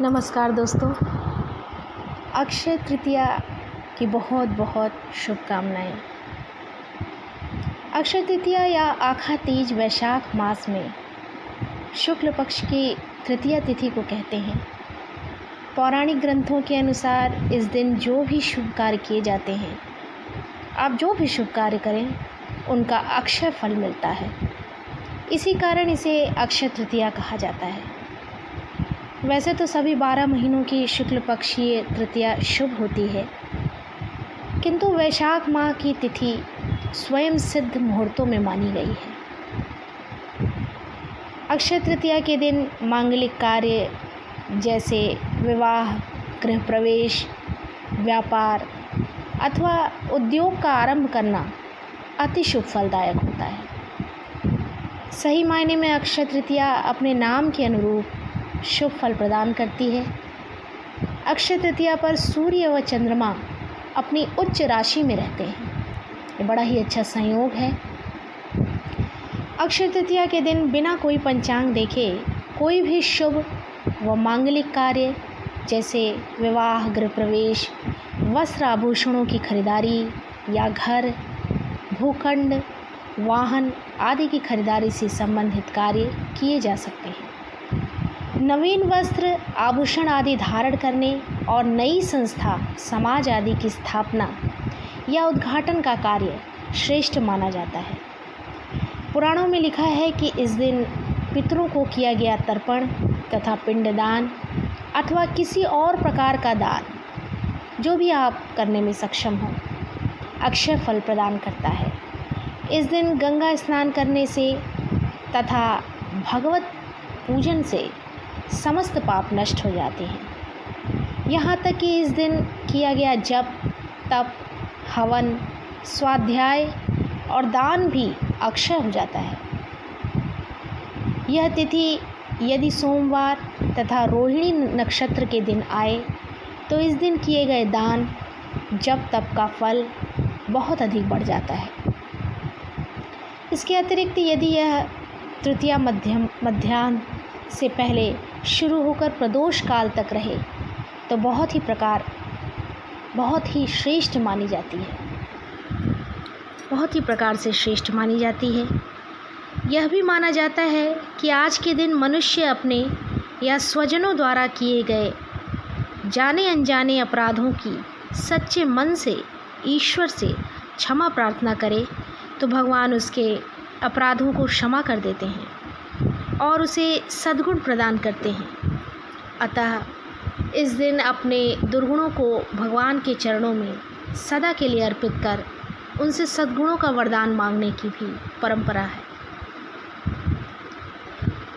नमस्कार दोस्तों। अक्षय तृतीया की बहुत बहुत शुभकामनाएं। अक्षय तृतीया या आखा तीज वैशाख मास में शुक्ल पक्ष की तृतीया तिथि को कहते हैं। पौराणिक ग्रंथों के अनुसार इस दिन जो भी शुभ कार्य किए जाते हैं, आप जो भी शुभ कार्य करें उनका अक्षय फल मिलता है। इसी कारण इसे अक्षय तृतीया कहा जाता है। वैसे तो सभी 12 महीनों की शुक्ल पक्षीय तृतीया शुभ होती है, किंतु वैशाख माह की तिथि स्वयं सिद्ध मुहूर्तों में मानी गई है। अक्षय तृतीया के दिन मांगलिक कार्य जैसे विवाह, गृह प्रवेश, व्यापार अथवा उद्योग का आरंभ करना अति शुभ फलदायक होता है। सही मायने में अक्षय तृतीया अपने नाम के अनुरूप शुभ फल प्रदान करती है। अक्षय तृतीया पर सूर्य व चंद्रमा अपनी उच्च राशि में रहते हैं। ये बड़ा ही अच्छा संयोग है। अक्षय तृतीया के दिन बिना कोई पंचांग देखे कोई भी शुभ व मांगलिक कार्य जैसे विवाह, गृह प्रवेश, वस्त्र आभूषणों की खरीदारी या घर, भूखंड, वाहन आदि की खरीदारी से संबंधित कार्य किए जा सकते हैं। नवीन वस्त्र, आभूषण आदि धारण करने और नई संस्था, समाज आदि की स्थापना या उद्घाटन का कार्य श्रेष्ठ माना जाता है। पुराणों में लिखा है कि इस दिन पितरों को किया गया तर्पण तथा पिंडदान अथवा किसी और प्रकार का दान जो भी आप करने में सक्षम हो, अक्षय फल प्रदान करता है। इस दिन गंगा स्नान करने से तथा भगवत पूजन से समस्त पाप नष्ट हो जाते हैं। यहाँ तक कि इस दिन किया गया जप, तप, हवन, स्वाध्याय और दान भी अक्षय हो जाता है। यह तिथि यदि सोमवार तथा रोहिणी नक्षत्र के दिन आए तो इस दिन किए गए दान, जप, तप का फल बहुत अधिक बढ़ जाता है। इसके अतिरिक्त यदि यह तृतीया मध्याह्न से पहले शुरू होकर प्रदोष काल तक रहे तो बहुत ही श्रेष्ठ मानी जाती है। बहुत ही प्रकार से श्रेष्ठ मानी जाती है। यह भी माना जाता है कि आज के दिन मनुष्य अपने या स्वजनों द्वारा किए गए जाने अनजाने अपराधों की सच्चे मन से ईश्वर से क्षमा प्रार्थना करे तो भगवान उसके अपराधों को क्षमा कर देते हैं और उसे सद्गुण प्रदान करते हैं। अतः इस दिन अपने दुर्गुणों को भगवान के चरणों में सदा के लिए अर्पित कर उनसे सद्गुणों का वरदान मांगने की भी परंपरा है।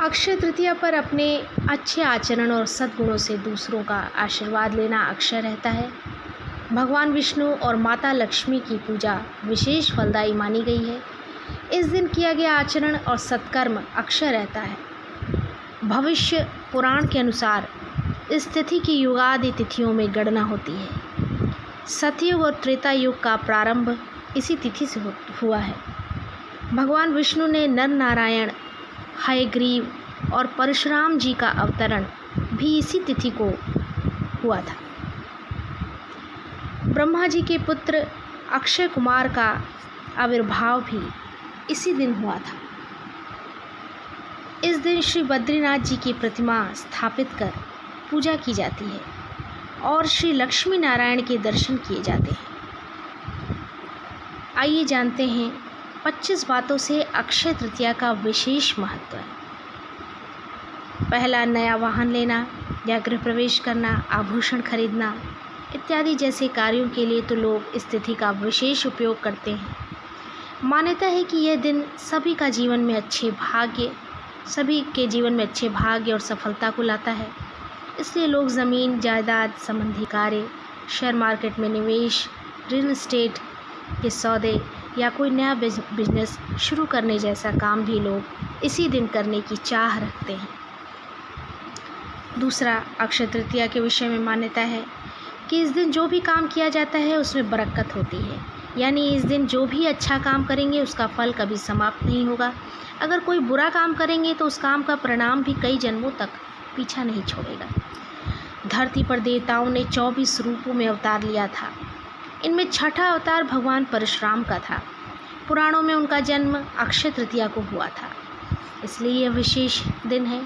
अक्षय तृतीया पर अपने अच्छे आचरण और सद्गुणों से दूसरों का आशीर्वाद लेना अक्षय रहता है। भगवान विष्णु और माता लक्ष्मी की पूजा विशेष फलदायी मानी गई है। इस दिन किया गया आचरण और सत्कर्म अक्षय रहता है। भविष्य पुराण के अनुसार इस तिथि की युगादि तिथियों में गणना होती है। सतयुग और त्रेता युग का प्रारंभ इसी तिथि से हुआ है। भगवान विष्णु ने नर नारायण, हयग्रीव और परशुराम जी का अवतरण भी इसी तिथि को हुआ था। ब्रह्मा जी के पुत्र अक्षय कुमार का आविर्भाव भी इसी दिन हुआ था। इस दिन श्री बद्रीनाथ जी की प्रतिमा स्थापित कर पूजा की जाती है और श्री लक्ष्मी नारायण के दर्शन किए जाते हैं। आइए जानते हैं 25 बातों से अक्षय तृतीया का विशेष महत्व है। पहला, नया वाहन लेना या गृह प्रवेश करना, आभूषण खरीदना इत्यादि जैसे कार्यों के लिए तो लोग इस तिथि का विशेष उपयोग करते हैं। मान्यता है कि यह दिन सभी के जीवन में अच्छे भाग्य और सफलता को लाता है। इसलिए लोग ज़मीन जायदाद संबंधी कार्य, शेयर मार्केट में निवेश, रियल एस्टेट के सौदे या कोई नया बिजनेस शुरू करने जैसा काम भी लोग इसी दिन करने की चाह रखते हैं। दूसरा, अक्षय तृतीया के विषय में मान्यता है कि इस दिन जो भी काम किया जाता है उसमें बरकत होती है। यानी इस दिन जो भी अच्छा काम करेंगे उसका फल कभी समाप्त नहीं होगा। अगर कोई बुरा काम करेंगे तो उस काम का परिणाम भी कई जन्मों तक पीछा नहीं छोड़ेगा। धरती पर देवताओं ने 24 रूपों में अवतार लिया था। इनमें छठा अवतार भगवान परशुराम का था। पुराणों में उनका जन्म अक्षय तृतीया को हुआ था, इसलिए यह विशेष दिन है।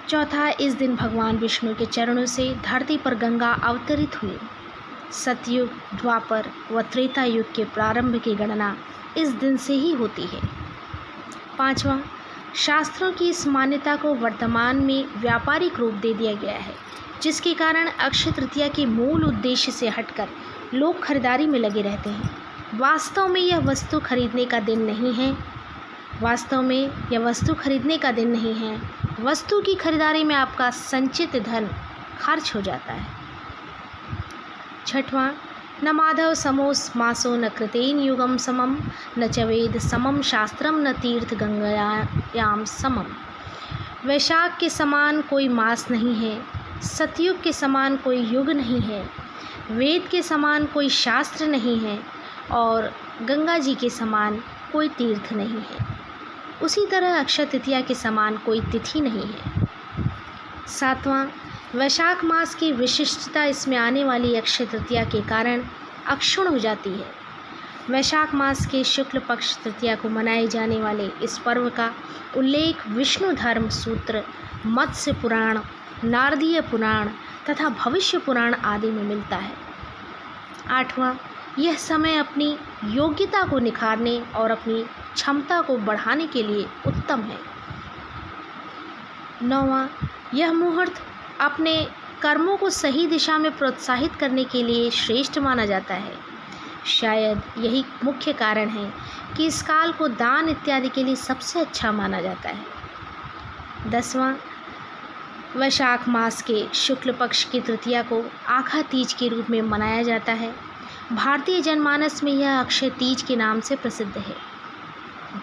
चौथा, इस दिन भगवान विष्णु के चरणों से धरती पर गंगा अवतरित हुई। सतयुग, द्वापर व त्रेता युग के प्रारंभ की गणना इस दिन से ही होती है। पांचवा, शास्त्रों की इस मान्यता को वर्तमान में व्यापारिक रूप दे दिया गया है, जिसके कारण अक्षय तृतीया के मूल उद्देश्य से हटकर लोग खरीदारी में लगे रहते हैं। वास्तव में यह वस्तु खरीदने का दिन नहीं है। वस्तु की खरीदारी में आपका संचित धन खर्च हो जाता है। छठवां, न माधव समोस मासो न कृतेन युगम समम न च वेद समम शास्त्रम न तीर्थ गंगायाम समम। वैशाख के समान कोई मास नहीं है, सतयुग के समान कोई युग नहीं है, वेद के समान कोई शास्त्र नहीं है और गंगा जी के समान कोई तीर्थ नहीं है। उसी तरह अक्षय तृतीया के समान कोई तिथि नहीं है। सातवां, वैशाख मास की विशिष्टता इसमें आने वाली अक्षय तृतीया के कारण अक्षुण्ण हो जाती है। वैशाख मास के शुक्ल पक्ष तृतीया को मनाए जाने वाले इस पर्व का उल्लेख विष्णु धर्म सूत्र, मत्स्य पुराण, नारदीय पुराण तथा भविष्य पुराण आदि में मिलता है। आठवां, यह समय अपनी योग्यता को निखारने और अपनी क्षमता को बढ़ाने के लिए उत्तम है। नौवां, यह मुहूर्त अपने कर्मों को सही दिशा में प्रोत्साहित करने के लिए श्रेष्ठ माना जाता है। शायद यही मुख्य कारण है कि इस काल को दान इत्यादि के लिए सबसे अच्छा माना जाता है। 10वां, वैशाख मास के शुक्ल पक्ष की तृतीया को आखा तीज के रूप में मनाया जाता है। भारतीय जनमानस में यह अक्षय तीज के नाम से प्रसिद्ध है।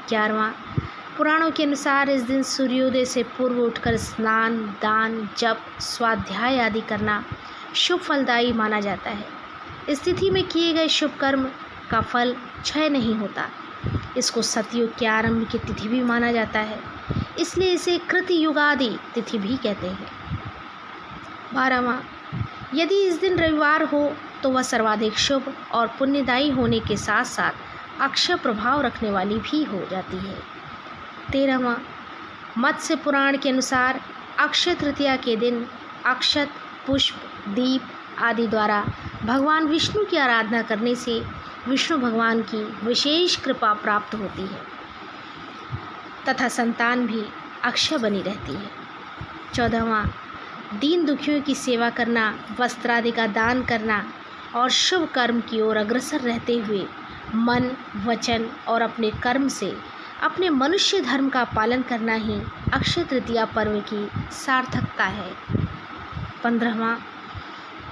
11वां, पुराणों के अनुसार इस दिन सूर्योदय से पूर्व उठकर स्नान, दान, जप, स्वाध्याय आदि करना शुभ फलदायी माना जाता है। इस तिथि में किए गए शुभ कर्म का फल क्षय नहीं होता। इसको सतयुग के आरंभ की तिथि भी माना जाता है, इसलिए इसे कृतयुगादि तिथि भी कहते हैं। 12वां, यदि इस दिन रविवार हो तो वह सर्वाधिक शुभ और पुण्यदायी होने के साथ साथ अक्षय प्रभाव रखने वाली भी हो जाती है। 13वां, मत्स्य पुराण के अनुसार अक्षय तृतीया के दिन अक्षत, पुष्प, दीप आदि द्वारा भगवान विष्णु की आराधना करने से विष्णु भगवान की विशेष कृपा प्राप्त होती है तथा संतान भी अक्षय बनी रहती है। 14वां, दीन दुखियों की सेवा करना, वस्त्रादि का दान करना और शुभ कर्म की ओर अग्रसर रहते हुए मन, वचन और अपने कर्म से अपने मनुष्य धर्म का पालन करना ही अक्षय तृतीया पर्व की सार्थकता है। 15वां,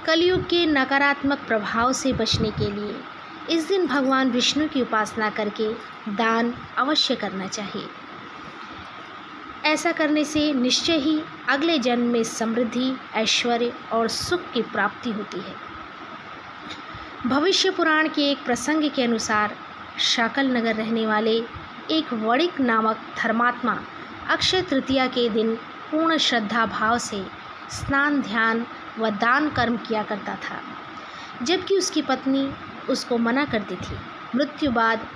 कलयुग के नकारात्मक प्रभाव से बचने के लिए इस दिन भगवान विष्णु की उपासना करके दान अवश्य करना चाहिए। ऐसा करने से निश्चय ही अगले जन्म में समृद्धि, ऐश्वर्य और सुख की प्राप्ति होती है। भविष्य पुराण के एक प्रसंग के अनुसार शाकल नगर रहने वाले एक वणिक नामक धर्मात्मा अक्षय तृतीया के दिन पूर्ण श्रद्धा भाव से स्नान, ध्यान व दान कर्म किया करता था, जबकि उसकी पत्नी उसको मना करती थी। मृत्यु बाद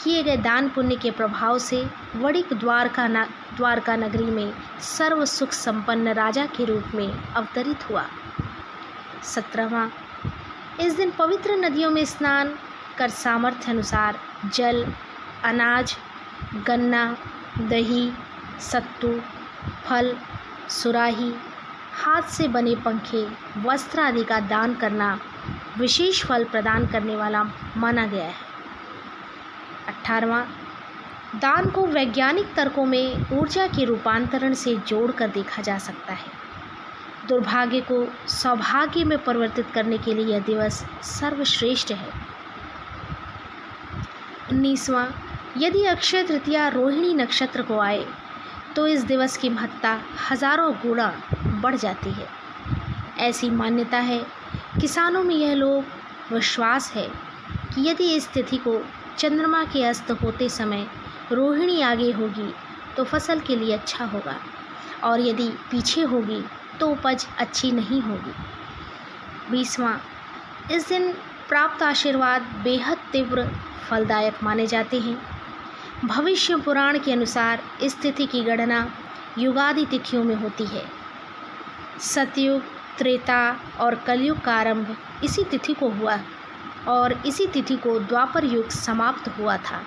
किए गए दान पुण्य के प्रभाव से वणिक द्वारका नगरी में सर्व सुख संपन्न राजा के रूप में अवतरित हुआ। 17वां, इस दिन पवित्र नदियों में स्नान कर सामर्थ्य अनुसार जल, अनाज, गन्ना, दही, सत्तू, फल, सुराही, हाथ से बने पंखे, वस्त्र आदि का दान करना विशेष फल प्रदान करने वाला माना गया है। 18वां, दान को वैज्ञानिक तर्कों में ऊर्जा के रूपांतरण से जोड़कर देखा जा सकता है। दुर्भाग्य को सौभाग्य में परिवर्तित करने के लिए यह दिवस सर्वश्रेष्ठ है। 19वां, यदि अक्षय तृतीया रोहिणी नक्षत्र को आए तो इस दिवस की महत्ता हजारों गुना बढ़ जाती है। ऐसी मान्यता है, किसानों में यह लोग विश्वास है कि यदि इस तिथि को चंद्रमा के अस्त होते समय रोहिणी आगे होगी तो फसल के लिए अच्छा होगा और यदि पीछे होगी तो उपज अच्छी नहीं होगी। 20वां, इस दिन प्राप्त आशीर्वाद बेहद तीव्र फलदायक माने जाते हैं। भविष्य पुराण के अनुसार इस तिथि की गणना युगादि तिथियों में होती है। सतयुग, त्रेता और कलयुग का आरंभ इसी तिथि को हुआ और इसी तिथि को द्वापर युग समाप्त हुआ था।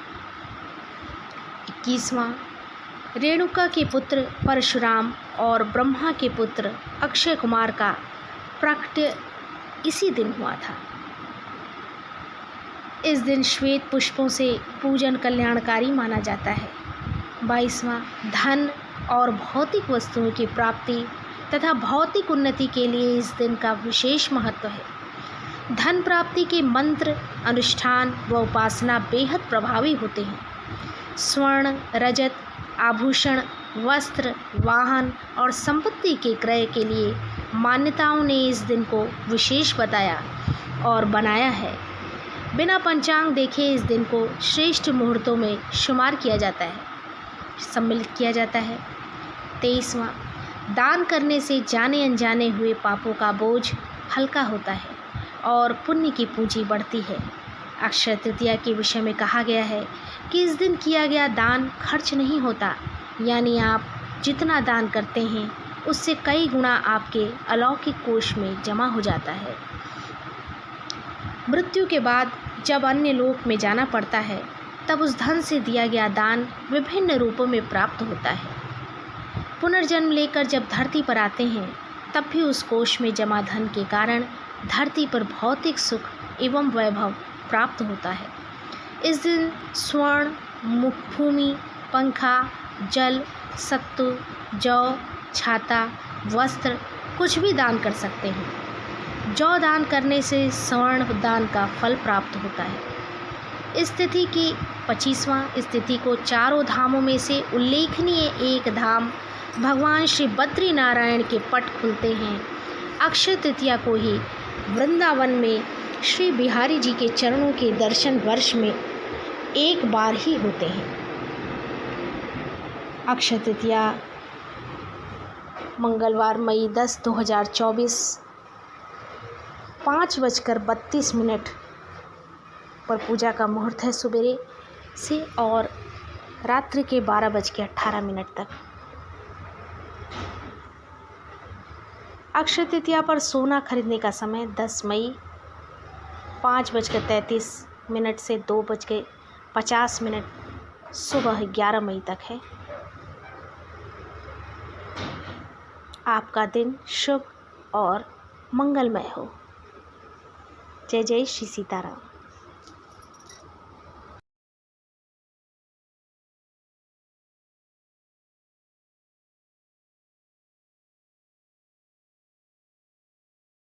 21वां, रेणुका के पुत्र परशुराम और ब्रह्मा के पुत्र अक्षय कुमार का प्राकट्य इसी दिन हुआ था। इस दिन श्वेत पुष्पों से पूजन कल्याणकारी माना जाता है। 22वां, धन और भौतिक वस्तुओं की प्राप्ति तथा भौतिक उन्नति के लिए इस दिन का विशेष महत्व है। धन प्राप्ति के मंत्र, अनुष्ठान व उपासना बेहद प्रभावी होते हैं। स्वर्ण, रजत, आभूषण, वस्त्र, वाहन और संपत्ति के क्रय के लिए मान्यताओं ने इस दिन को विशेष बताया और बनाया है। बिना पंचांग देखे इस दिन को श्रेष्ठ मुहूर्तों में शुमार किया जाता है, सम्मिलित किया जाता है। 23वां, दान करने से जाने अनजाने हुए पापों का बोझ हल्का होता है और पुण्य की पूंजी बढ़ती है। अक्षय तृतीया के विषय में कहा गया है कि इस दिन किया गया दान खर्च नहीं होता, यानी आप जितना दान करते हैं उससे कई गुना आपके अलौकिक कोष में जमा हो जाता है। मृत्यु के बाद जब अन्य लोक में जाना पड़ता है तब उस धन से दिया गया दान विभिन्न रूपों में प्राप्त होता है। पुनर्जन्म लेकर जब धरती पर आते हैं तब भी उस कोष में जमा धन के कारण धरती पर भौतिक सुख एवं वैभव प्राप्त होता है। इस दिन स्वर्ण, भूमि, पंखा, जल, सत्तू, जौ, छाता, वस्त्र कुछ भी दान कर सकते हैं। जौ दान करने से स्वर्ण दान का फल प्राप्त होता है। इस तिथि की 25वां, इस तिथि को चारों धामों में से उल्लेखनीय एक धाम भगवान श्री बद्री नारायण के पट खुलते हैं। अक्षय तृतीया को ही वृंदावन में श्री बिहारी जी के चरणों के दर्शन वर्ष में एक बार ही होते हैं। अक्षय तृतीया मंगलवार मई 10, 2024 5:32 पर पूजा का मुहूर्त है सुबेरे से और रात्रि के 12:18 तक। अक्षय तृतीया पर सोना खरीदने का समय 10 मई 5:33 से 2:50 सुबह 11 मई तक है। आपका दिन शुभ और मंगलमय हो। जय जय श्री सीताराम।